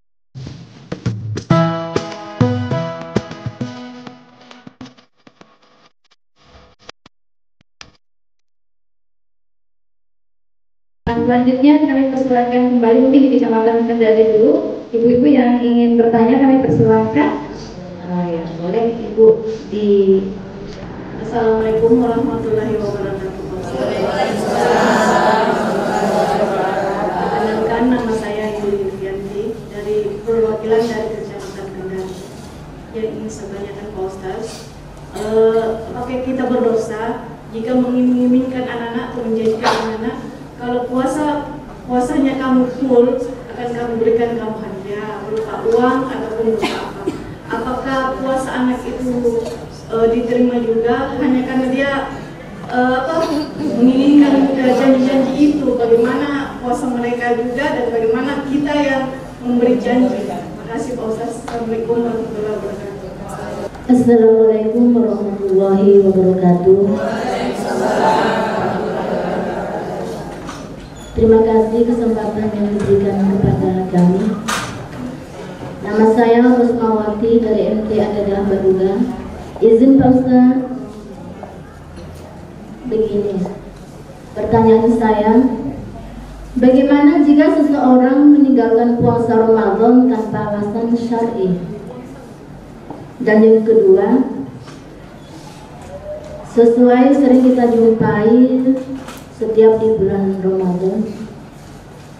Selanjutnya kami persilakan kembali mungkin di Kecamatan Kendari dulu. Ibu-ibu yang ingin bertanya kami persilakan. Ya, boleh Ibu di. Assalamualaikum warahmatullahi wabarakatuh. Perkenalkan, nama saya Yuli Yulianti dari perwakilan dari Kecamatan Kendari. Yang ingin saya tanyakan Pak Ustaz, apakah kita berdosa jika mengiming-imingkan anak-anak atau menjanjikan anak-anak kalau puasanya kamu full akan kamu berikan kamu hadiah berupa uang ataupun berupa apa? Apakah puasa anak itu diterima juga hanya karena dia menginginkan janji-janji itu? Bagaimana puasa mereka juga dan bagaimana kita yang memberi janji? Terima kasih Pak Ustaz. Assalamualaikum warahmatullahi wabarakatuh. Assalamualaikum warahmatullahi wabarakatuh. Terima kasih kesempatan yang diberikan kepada kami. Nama saya Rusmawati dari MT Adalah Baduga. Izin Pak Ustaz. Begini, pertanyaan saya, bagaimana jika seseorang meninggalkan puasa Ramadan tanpa alasan syar'i? Dan yang kedua, sesuai sering kita jumpai setiap di bulan Ramadan,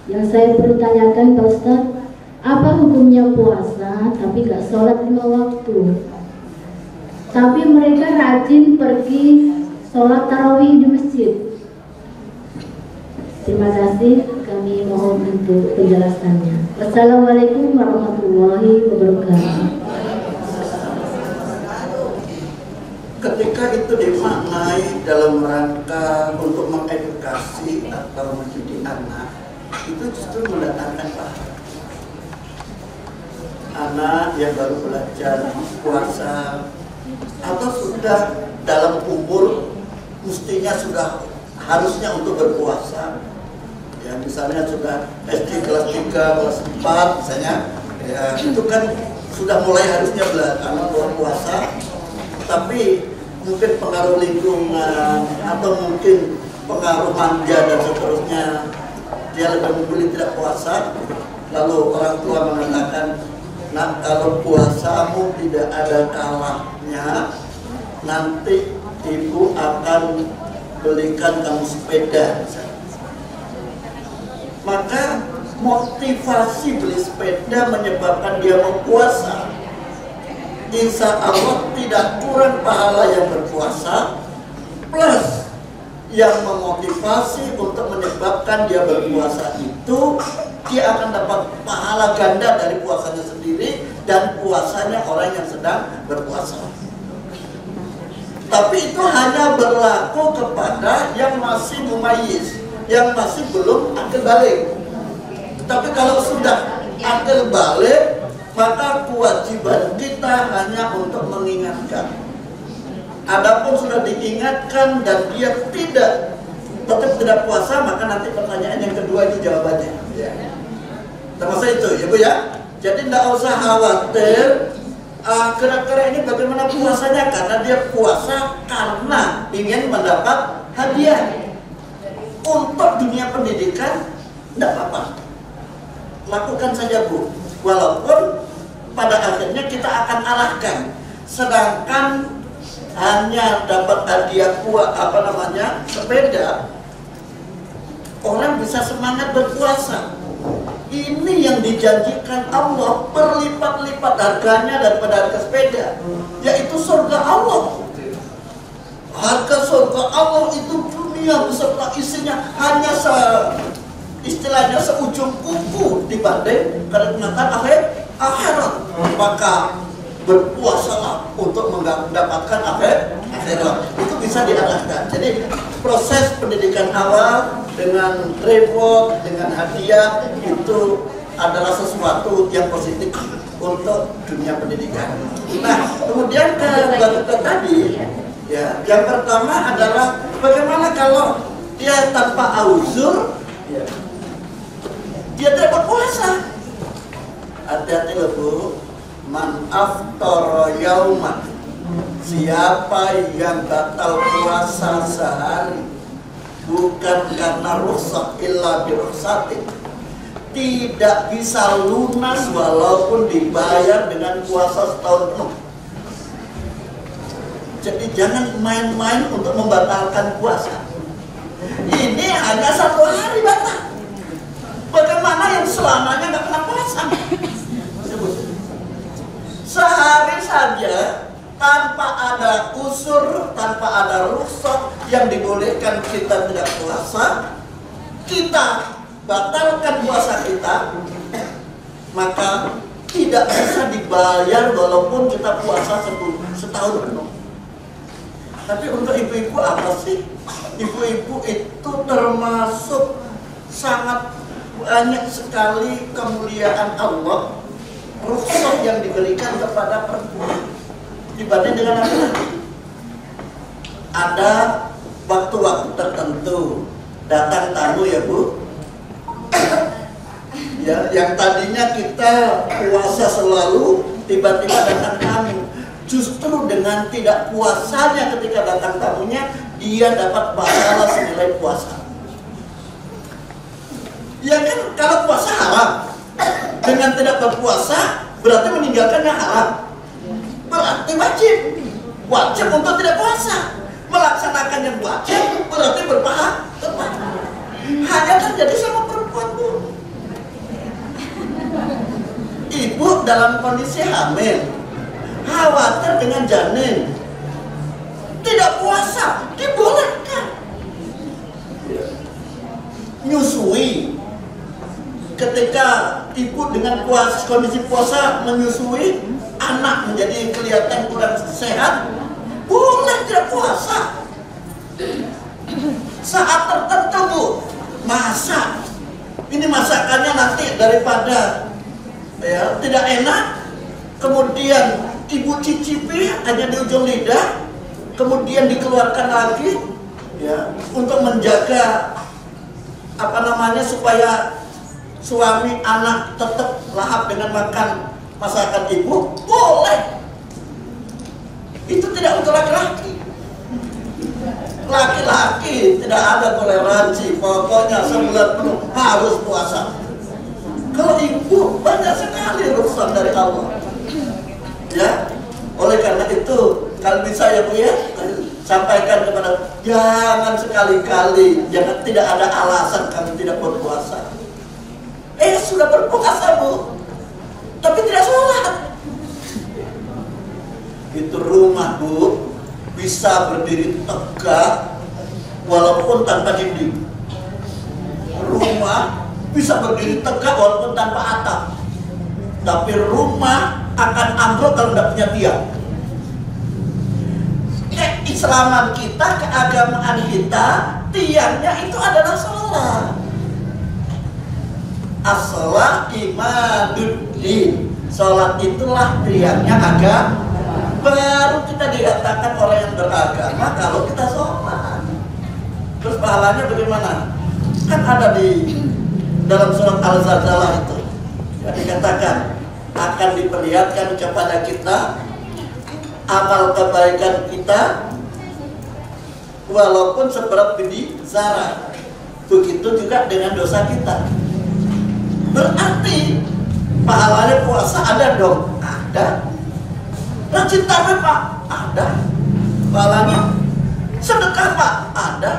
yang saya perlu tanyakan Pak Ustaz, apa hukumnya puasa tapi gak sholat 5 waktu, tapi mereka rajin pergi sholat tarawih di masjid? Terima kasih, kami mohon untuk penjelasannya. Wassalamualaikum warahmatullahi wabarakatuh. Ketika itu dimaknai dalam rangka untuk mengedukasi atau mendidik anak, itu justru mendatangkan pahala. Anak yang baru belajar puasa atau sudah dalam umur mestinya sudah harusnya untuk berpuasa, ya misalnya sudah SD kelas 3, kelas 4 misalnya, ya itu kan sudah mulai harusnya belajar berpuasa, tapi mungkin pengaruh lingkungan atau mungkin pengaruh manja dan seterusnya dia lebih memilih tidak puasa, lalu orang tua mengatakan, nah kalau puasamu tidak ada kalahnya, nanti ibu akan belikan kamu sepeda. Maka motivasi beli sepeda menyebabkan dia mau puasa. Insya Allah tidak kurang pahala yang berpuasa, plus yang memotivasi untuk menyebabkan dia berpuasa itu, dia akan dapat pahala ganda dari puasanya sendiri dan puasanya orang yang sedang berpuasa. Tapi itu hanya berlaku kepada yang masih mumayyiz, yang masih belum akil balik. Tapi kalau sudah akil balik, maka kewajiban kita hanya untuk mengingatkan. Adapun sudah diingatkan dan dia tetap tidak puasa, maka nanti pertanyaan yang kedua itu jawabannya. Termasuk itu ya Bu ya. Jadi tidak usah khawatir kira-kira ini bagaimana puasanya, karena dia puasa karena ingin mendapat hadiah. Untuk dunia pendidikan tidak apa-apa, lakukan saja Bu, walaupun pada akhirnya kita akan alahkan. Sedangkan hanya dapat hadiah sepeda, orang bisa semangat berpuasa. Ini yang dijanjikan Allah berlipat-lipat harganya daripada harga sepeda, yaitu surga Allah. Harga surga Allah itu dunia beserta isinya hanya istilahnya seujung kuku dibanding kenikmatan akhirat. Maka berpuasalah untuk mendapatkan akhirat. Itu bisa diarahkan. Jadi proses pendidikan awal dengan reward, dengan hadiah itu adalah sesuatu yang positif untuk dunia pendidikan. Nah, kemudian ke tadi, ya, yang pertama adalah bagaimana kalau dia tanpa auzur, ya, dia tidak berpuasa. Hati-hati loh Bu. Man aftara yauman, siapa yang batal puasa sehari bukan karena rukhsah illa bi rukhsatin, tidak bisa lunas walaupun dibayar dengan puasa setahun penuh. Jadi jangan main-main untuk membatalkan puasa. Ini hanya 1 hari batal. Bagaimana yang selamanya nggak pernah puasa? Sehari saja tanpa ada usur, tanpa ada rukhsah yang dibolehkan kita tidak puasa, kita batalkan puasa kita, maka tidak bisa dibayar walaupun kita puasa setahun penuh. Tapi untuk ibu-ibu apa sih? Ibu-ibu itu termasuk sangat banyak sekali kemuliaan Allah rukhsah yang diberikan kepada perempuan dibanding dengan laki-laki. Ada waktu-waktu tertentu datang tamu ya Bu. Ya, yang tadinya kita puasa selalu, tiba-tiba datang tamu. Justru dengan tidak puasanya ketika datang tamunya, dia dapat pahala senilai puasa. Ya kan, kalau puasa haram, dengan tidak berpuasa berarti meninggalkannya haram. Berarti wajib untuk tidak puasa. Melaksanakan yang wajib berarti berpahala. Hanya terjadi sama perempuan Bu. Ibu dalam kondisi hamil, khawatir dengan janin, tidak puasa, dibolehkan. Nyusui, ketika ibu dengan kondisi puasa menyusui, anak menjadi kelihatan kurang sehat, boleh tidak puasa. Saat tertentu Bu, masak, ini masakannya nanti daripada ya tidak enak, kemudian ibu cicipi hanya di ujung lidah, kemudian dikeluarkan lagi ya untuk menjaga supaya suami anak tetap lahap dengan makan masakan ibu, boleh. Itu tidak untuk laki-laki. Laki-laki tidak ada toleransi, pokoknya sebulan penuh harus puasa. Kalau ibu banyak sekali urusan dari Allah. Ya, oleh karena itu kalau bisa ya Bu ya, sampaikan kepada, jangan sekali-kali, jangan, tidak ada alasan kami tidak berpuasa. Sudah berpuasa Bu, tapi tidak sholat. Itu rumah Bu bisa berdiri tegak walaupun tanpa dinding. Rumah bisa berdiri tegak walaupun tanpa atap, tapi rumah akan ambruk kalau tidak punya tiang. Keislaman kita, keagamaan kita, tiangnya itu adalah sholat. As-sholat imaduddin. Sholat itulah tiangnya agama. Baru kita dikatakan orang yang beragama kalau kita sholat. Terus pahalanya bagaimana? Kan ada di dalam surat Al-Zalzalah itu yang dikatakan akan diperlihatkan kepada kita amal kebaikan kita walaupun seberat biji zarah. Begitu juga dengan dosa kita. Berarti pahalanya puasa ada dong? Ada. Rajin tarawih Pak? Ada. Pahalanya. Sedekah Pak? Ada.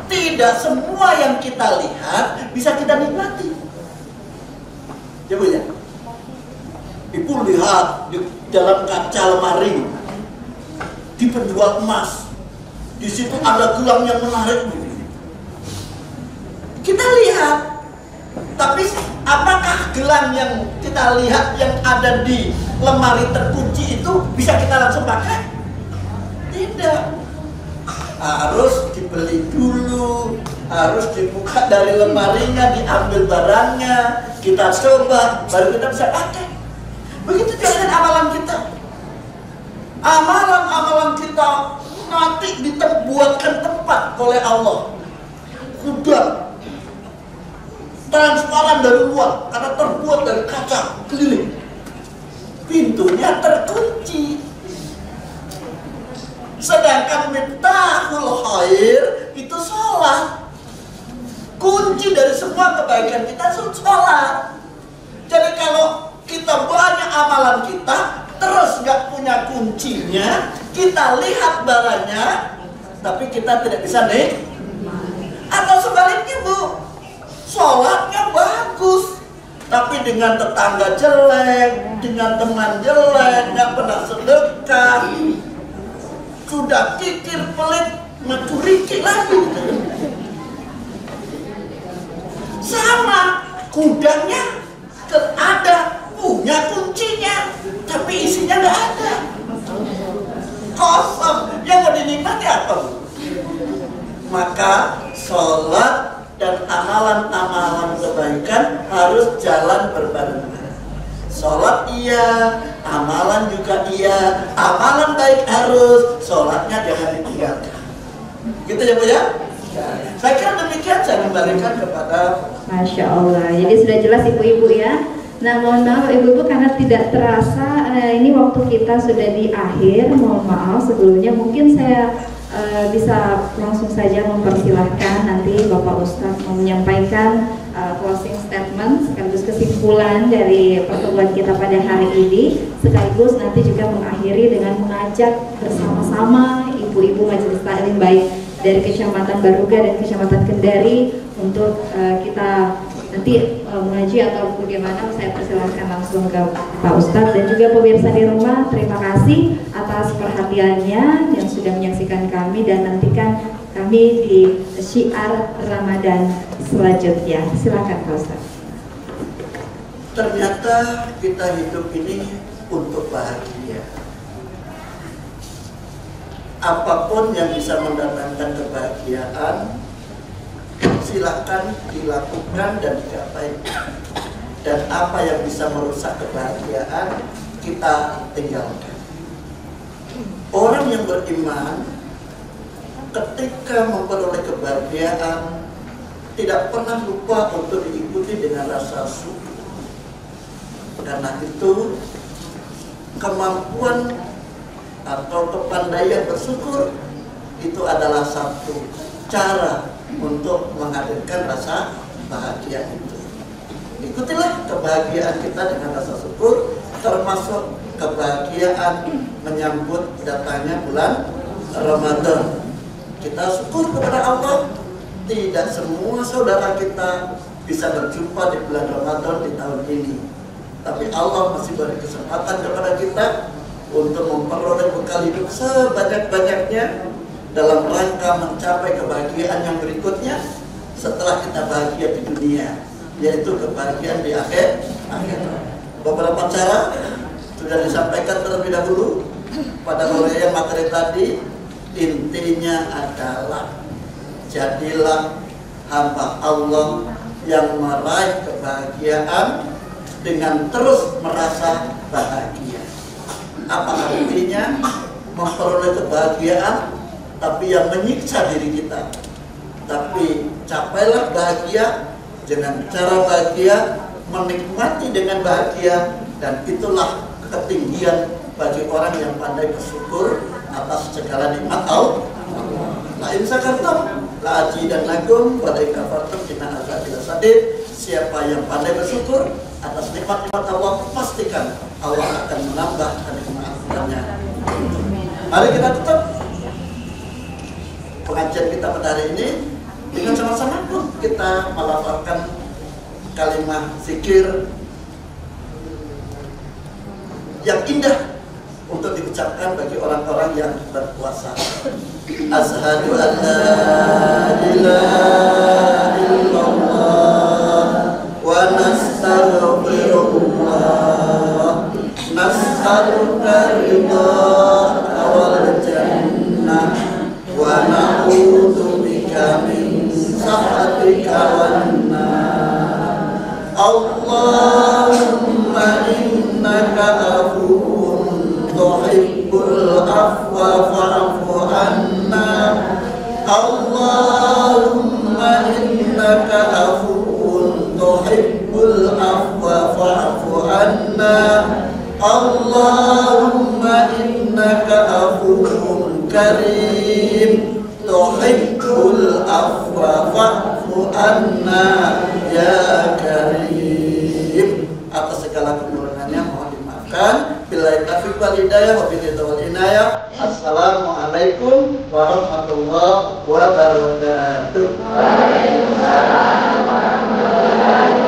Tidak semua yang kita lihat bisa kita nikmati. Ya Bu ya? Ibu lihat di dalam kaca lemari, di penjual emas, di situ ada gelang yang menarik. Kita lihat, tapi apakah gelang yang kita lihat yang ada di lemari terkunci itu bisa kita langsung pakai? Tidak. Harus dibeli dulu, harus dibuka dari lemarinya, diambil barangnya, kita coba, baru kita bisa pakai. Begitu juga dengan amalan kita. Amalan-amalan kita nanti dibuatkan tempat oleh Allah. Sudah transparan dari luar karena terbuat dari kaca keliling. Pintunya terkunci. Sedangkan miftahul khair itu sholat. Kunci dari semua kebaikan kita sholat. Jadi kalau kita banyak amalan kita terus nggak punya kuncinya, kita lihat barangnya tapi kita tidak bisa nih. Atau sebaliknya Bu, sholatnya bagus tapi dengan tetangga jelek, dengan teman jelek, nggak pernah sedekah, sudah kikir pelit, mencuri lagi gitu. Sama, gudangnya ada, punya kuncinya, tapi isinya nggak ada, kosong. Yang mau dinikmati apa? Maka sholat dan amalan-amalan kebaikan harus jalan berbarengan. Sholat iya, amalan juga iya. Amalan baik harus, sholatnya jangan ditinggalkan. Gitu ya Bu ya? Saya kira demikian saya kembalikan kepada Masya Allah. Jadi sudah jelas ibu-ibu ya. Nah, mohon maaf ibu-ibu karena tidak terasa ini waktu kita sudah di akhir. Mohon maaf sebelumnya mungkin saya bisa langsung saja mempersilahkan nanti Bapak Ustadz menyampaikan closing statement sekaligus kesimpulan dari pertemuan kita pada hari ini, sekaligus nanti juga mengakhiri dengan mengajak bersama-sama ibu-ibu majelis taklim baik dari Kecamatan Baruga dan Kecamatan Kendari untuk kita nanti mengaji atau bagaimana. Saya persilahkan langsung ke Pak Ustadz dan juga pemirsa di rumah. Terima kasih atas perhatiannya yang sudah menyaksikan kami dan nantikan kami di syiar Ramadan selanjutnya. Silakan Pak Ustadz. Ternyata kita hidup ini untuk bahagia. Apapun yang bisa mendatangkan kebahagiaan, silakan dilakukan dan dicapai. Dan apa yang bisa merusak kebahagiaan, kita tinggalkan. Orang yang beriman ketika memperoleh kebahagiaan tidak pernah lupa untuk diikuti dengan rasa syukur. Karena itu kemampuan atau kepandaian bersyukur itu adalah satu cara untuk menghadirkan rasa bahagia itu. Ikutilah kebahagiaan kita dengan rasa syukur, termasuk kebahagiaan menyambut datangnya bulan Ramadan. Kita syukur kepada Allah. Tidak semua saudara kita bisa berjumpa di bulan Ramadan di tahun ini, tapi Allah masih beri kesempatan kepada kita untuk memperoleh bekal hidup sebanyak-banyaknya dalam rangka mencapai kebahagiaan yang berikutnya setelah kita bahagia di dunia, yaitu kebahagiaan di akhirat. Beberapa cara sudah disampaikan terlebih dahulu pada uraian materi tadi. Intinya adalah jadilah hamba Allah yang meraih kebahagiaan dengan terus merasa bahagia. Apa artinya memperoleh kebahagiaan tapi yang menyiksa diri kita? Tapi capailah bahagia dengan cara bahagia, menikmati dengan bahagia, dan itulah ketinggian bagi orang yang pandai bersyukur atas segala nikmat Allah. La in syakartum la azidannakum wa la in kafartum inna azabi lasadid. Siapa yang pandai bersyukur atas nikmat-nikmat Allah, pastikan Allah akan menambah kenikmatannya. Mari kita tutup pengajian kita pada hari ini dengan sama-sama pun kita melafalkan kalimat zikir yang indah untuk diucapkan bagi orang-orang yang berpuasa. Asyhadu an la ilaha illallah wa nastaghfirullah nas'aluka ridha wal jannah wa na'udzubika min sakhatika wan nar. Allahumma innaka afuwwun tuhibbul afwa fa'fu anna. Allahumma innaka afuwwun tuhibbul afwa fa'fu anna. Allahumma innaka afuwwun karim tuhibbul afwa fa'fu anna ya karim. Atas segala kekurangannya mohon dimaafkan. Billahi taufiq wal hidayah wa billahi wal inayah. Assalamualaikum warahmatullahi wabarakatuh. Waalaikumsalam warahmatullahi wabarakatuh.